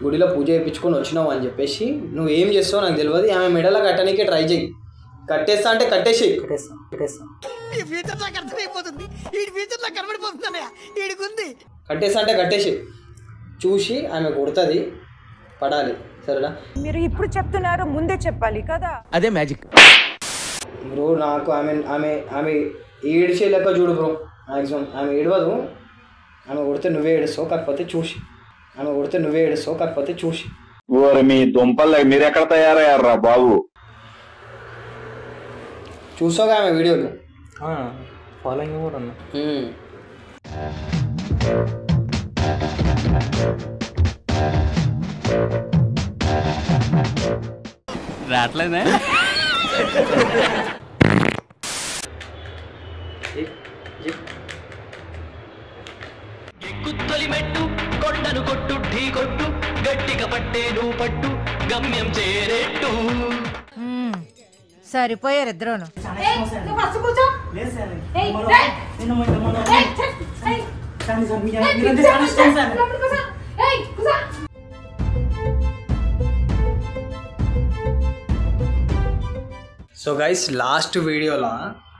గుడిలో పూజ చేయించుకొని వచ్చినావు అని చెప్పేసి నువ్వు ఏం చేస్తావు నాకు తెలియదు. ఆమె మెడలో కట్టడానికి ట్రై చేయి. కట్టేస్తా అంటే కట్టేసి కట్టేస్తా అంటే కట్టేసి చూసి ఆమె కొడుతుంది, పడాలి. సరేనా? మీరు ఇప్పుడు చెప్తున్నారు, ముందే చెప్పాలి కదా. అదే మ్యాజిక్ బ్రో. నాకు ఆమె ఆమె ఆమె ఏడిచే లెక్క చూడు బ్రో. మ్యాక్సిమం ఆమె ఏడవదు. ఆమె కొడితే నువ్వే ఏడుస్తావు, కాకపోతే చూసి. ఆమె కొడితే నువ్వే ఏడుస్తావు, కాకపోతే చూసి. మీ దుంపలు మీరు ఎక్కడ తయారయ్యారా బాబు? చూసావుగా ఆమె వీడియోలు? ఫాలోయింగ్ కూడా అన్న. రావట్లేదా? ఎక్కుత్తొలి మెట్టు కొండను కొట్టు ఢీ కొట్టు గట్టిగా పట్టేను పట్టు గమ్యం చేరేట్టు. సరిపోయారు ఇద్దరును. సో గైస్, లాస్ట్ వీడియోలో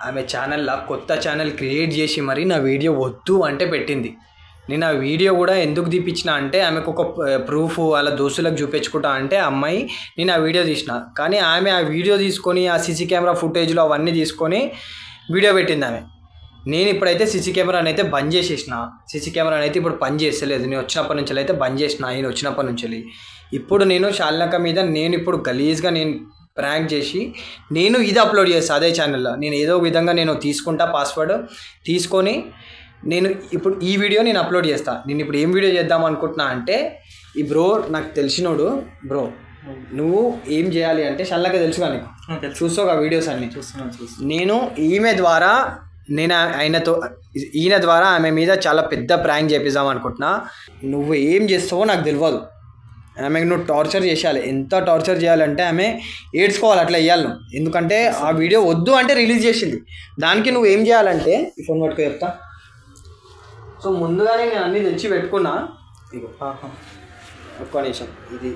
ఆమె ఛానల్లో కొత్త ఛానల్ క్రియేట్ చేసి మరి నా వీడియో వద్దు అంటే పెట్టింది. నేను ఆ వీడియో కూడా ఎందుకు తీపించిన అంటే ఆమెకు ఒక ప్రూఫ్ వాళ్ళ దోస్తులకు చూపించుకుంటా అంటే అమ్మాయి నేను ఆ వీడియో తీసిన. కానీ ఆమె ఆ వీడియో తీసుకొని ఆ సీసీ కెమెరా ఫుటేజ్లో అవన్నీ తీసుకొని వీడియో పెట్టింది ఆమె. నేను ఇప్పుడైతే సీసీ కెమెరాని అయితే బంద్ చేసేసిన. సీసీ కెమెరాని అయితే ఇప్పుడు పని చేస్తలేదు. నేను వచ్చినప్పటి నుంచి అయితే బంద్ చేసిన. ఆయన వచ్చినప్పటి నుంచి ఇప్పుడు నేను షాల్నక మీద నేను ఇప్పుడు గలీజ్గా నేను ప్రాంక్ చేసి నేను ఇది అప్లోడ్ చేస్తాను అదే ఛానల్లో. నేను ఏదో విధంగా నేను తీసుకుంటా పాస్వర్డ్ తీసుకొని నేను ఇప్పుడు ఈ వీడియో నేను అప్లోడ్ చేస్తాను. నేను ఇప్పుడు ఏం వీడియో చేద్దాం అనుకుంటున్నా అంటే, ఈ బ్రో నాకు తెలిసినోడు బ్రో, నువ్వు ఏం చేయాలి అంటే షాల్నక తెలుసుగా నీకు, చూస్తావు ఆ వీడియోస్ అన్నీ. నేను ఈమె ద్వారా ఈయన ద్వారా ఆమె మీద చాలా పెద్ద ప్రాంక్ చేపిద్దాం అనుకుంటున్నా. నువ్వు ఏం చేస్తావో నాకు తెలియదు. ఆమెకు నువ్వు టార్చర్ చేయాలి. ఎంత టార్చర్ చేయాలంటే ఆమె ఏడ్చుకోవాలి, అట్లా వేయాలి నువ్వు. ఎందుకంటే ఆ వీడియో వద్దు అంటే రిలీజ్ చేసింది. దానికి నువ్వు ఏం చేయాలంటే, ఈ ఫోన్ పట్టుకో చెప్తా. సో ముందుగానే నేను అన్నీ తెచ్చి పెట్టుకున్నా. ఇగో ఒక్క నిమిషం. ఇది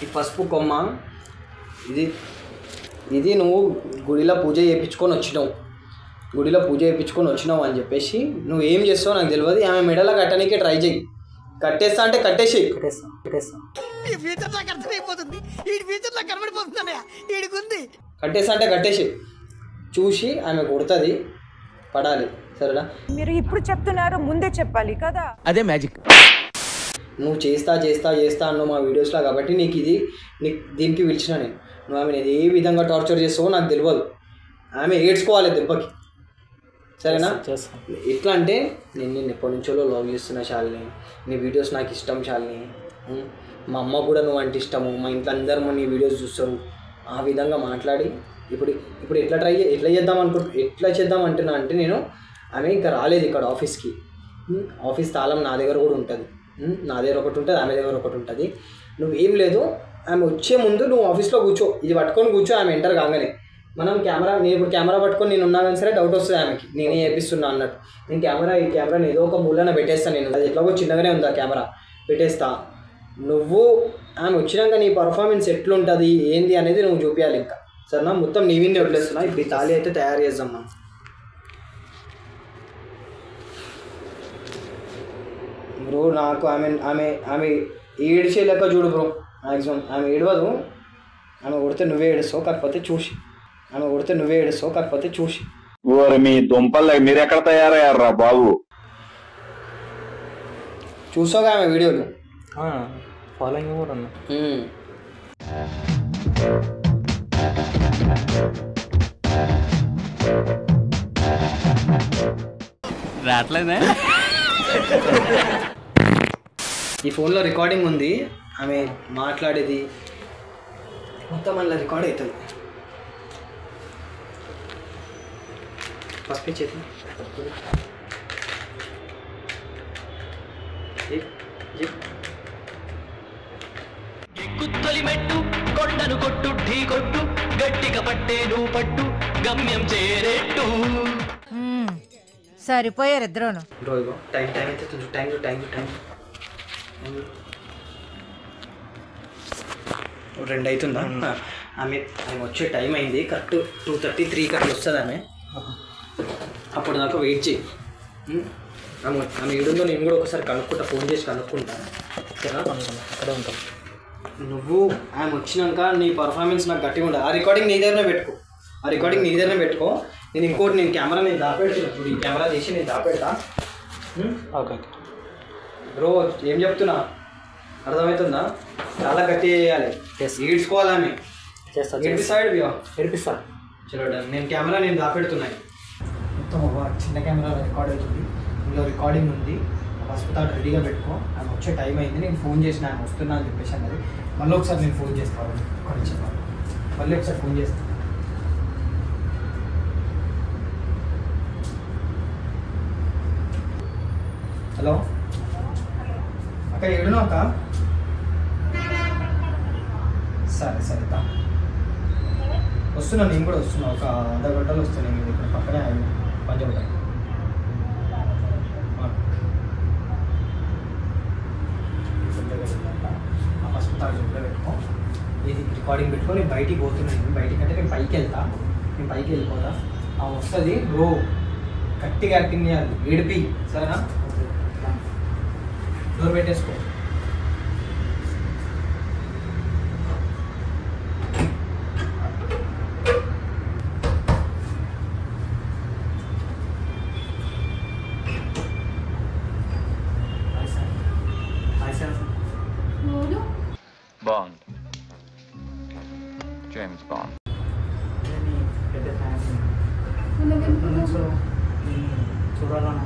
ఈ పసుపు కొమ్మ, ఇది నువ్వు గుడిలో పూజ చేయించుకొని వచ్చినావు అని చెప్పేసి నువ్వు ఏం చేస్తావు నాకు తెలియదు. ఆమె మెడలో కట్టడానికి ట్రై చేయి. కట్టేస్తా అంటే కట్టేసి కట్టేస్తా అంటే కట్టేసి చూసి ఆమె కొడుతుంది, పడాలి. సరేనా? మీరు ఇప్పుడు చెప్తున్నారు, ముందే చెప్పాలి కదా. అదే మ్యాజిక్. నువ్వు చేస్తా అన్నావు మా వీడియోస్లో, కాబట్టి నీకు దీనికి పిలిచిన నేను. నువ్వు ఆమె ఏ విధంగా టార్చర్ చేస్తావో నాకు తెలియదు. ఆమె ఏడ్చుకోవాలి దెబ్బకి. సరేనా? ఎట్లా అంటే నేను ఎప్పటి నుంచో లవ్ చేస్తున్నా శాలిని, నీ వీడియోస్ నాకు ఇష్టం శాలిని, మా అమ్మ కూడా నువ్వు అంటే ఇష్టము, మా ఇంట్లో అందరూ నీ వీడియోస్ చూస్తారు. ఆ విధంగా మాట్లాడి ఇప్పుడు ఎట్లా చేద్దాం అంటున్నా అంటే, నేను ఆమె ఇంకా రాలేదు ఇక్కడ ఆఫీస్కి. ఆఫీస్ తాళం నా దగ్గర కూడా ఉంటుంది. నా దగ్గర ఒకటి ఉంటుంది, ఆమె దగ్గర ఒకటి ఉంటుంది. నువ్వేం లేదు, ఆమె వచ్చే ముందు నువ్వు ఆఫీస్లో కూర్చో, ఇది పట్టుకొని కూర్చో. ఆమె ఎంటర్ కాగానే నేను ఇప్పుడు కెమెరా పట్టుకొని నేను ఉన్నా కానీ సరే డౌట్ వస్తుంది ఆమెకి, నేనే చేపిస్తున్నా అన్నట్టు. నేను ఈ కెమెరాని ఏదో ఒక మూలన పెట్టేస్తాను. నేను అది ఎట్లాగో చిన్నగానే ఉంది, ఆ కెమెరా పెట్టేస్తా. నువ్వు ఆమె వచ్చినాక నీ పర్ఫార్మెన్స్ ఎట్లుంటుంది ఏంది అనేది నువ్వు చూపించాలి. ఇంకా సరేనా? మొత్తం నీ విన్నే వదిలేస్తున్నా. ఇప్పుడు ఈ తాళి అయితే తయారు చేద్దాం మనం. బ్రో నాకు ఆమె ఏడిచే లెక్క చూడు బ్రో. మ్యాక్సిమం ఆమె ఏడవదు. ఆమె కొడితే నువ్వే ఏడుస్తావు, కాకపోతే చూసి. మీ దుంపలు మీరు ఎక్కడ తయారయ్యారా బాబు? చూసావుగా ఆమె వీడియోలు? ఫాలోయింగ్ కూడా అన్న. రావట్లేదా? ఈ ఫోన్లో రికార్డింగ్ ఉంది, ఆమె మాట్లాడేది మొత్తం అలా రికార్డ్ అవుతుంది. ఫస్ట్ చేతి ఎక్కుత్తొలి మెట్టు కొండను కొట్టు ఢీ కొట్టు గట్టిగా పట్టేను పట్టు గమ్యం చేరేట్టు. సరిపోయారు ఇద్దరును. బ్రో ఇగో టైం అయితే టైం 2 అవుతుందా? ఆమె వచ్చే టైం అయింది. కరెక్ట్ 2:30 3 అట్లా వస్తుంది ఆమె. అప్పుడు దాకా వెయిట్ చేయి. ఆమె ఏడుందో నేను కూడా ఒకసారి కనుక్కుంటా, ఫోన్ చేసి కనుక్కుంటా. ఓకేనా? అక్కడే ఉంటాం. నువ్వు ఆమె వచ్చినాక నీ పర్ఫార్మెన్స్ నాకు గట్టిగా ఉండదు. ఆ రికార్డింగ్ నీ దగ్గరనే పెట్టుకో. నేను కెమెరా దాపెడుతున్నా. ఇప్పుడు ఈ కెమెరా తీసి నేను దాపెడతా. ఓకే బ్రో ఏం చెప్తున్నా అర్థమవుతుందా? చాలా గట్టి చేయాలి, ఈడ్చుకోవాలి ఆమె. ఏడిపిస్తా. చలో డన్. నేను కెమెరా దాపెడుతున్నాయి. మొత్తం ఒక చిన్న కెమెరాలో రికార్డ్ అవుతుంది. ఇందులో రికార్డింగ్ ఉంది. హాస్పిటల్ రెడీగా పెట్టుకో. ఆమె వచ్చే టైం అయింది. నేను ఫోన్ చేసిన ఆమె వస్తున్నా అని చెప్పేసి అన్నది. మళ్ళీ ఒకసారి నేను ఫోన్ చేస్తాను. మళ్ళీ ఒకసారి ఫోన్ చేస్తాను. హలో అక్క, ఏడునా అక్క? సరే వస్తున్నా. నేను కూడా వస్తున్నా. ఒక అర్ధ గంటలు వస్తున్నాను. మీరు ఇక్కడ పక్కనే పంజాబ్ హాస్పిటల్ ఇంట్లో పెట్టుకో. ఇది రికార్డింగ్ పెట్టుకో. నేను బయటికి పోతున్నాను. బయటికి నేను పైకి వెళ్ళిపోతా. వస్తుంది బ్రో. గట్టిగా యాక్టింగ్ చేయాలి, ఏడిపి. సరేనా? డోర్ పెట్టేసుకో. Bond. James Bond. చూడాలని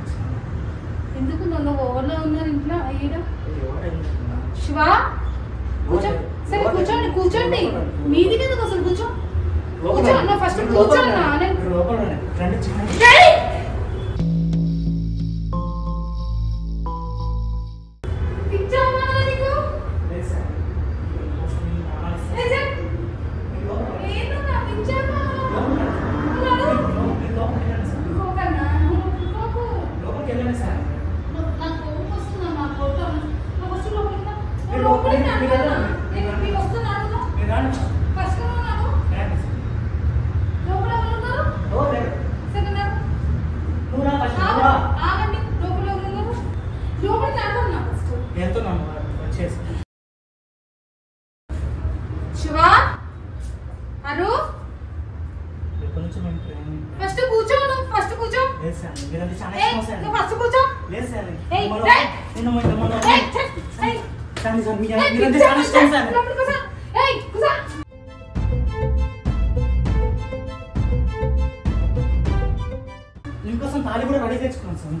ఎందుకు నన్ను ఓవర్లో ఉన్నారు ఇంట్లో అయ్యా? శివ కూర్చో. సరే కూర్చోండి. మీది కదా అసలు కూర్చో. ఫస్ట్ కూర్చోన్నా. శివ అరు ఫస్ట్ కూర్చో. ఫస్ట్ కూర్చో. నీకోసం తాళి కూడా రెడీ తెచ్చుకున్నాను సార్.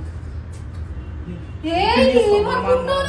ఏమనుకుంటున్నావు?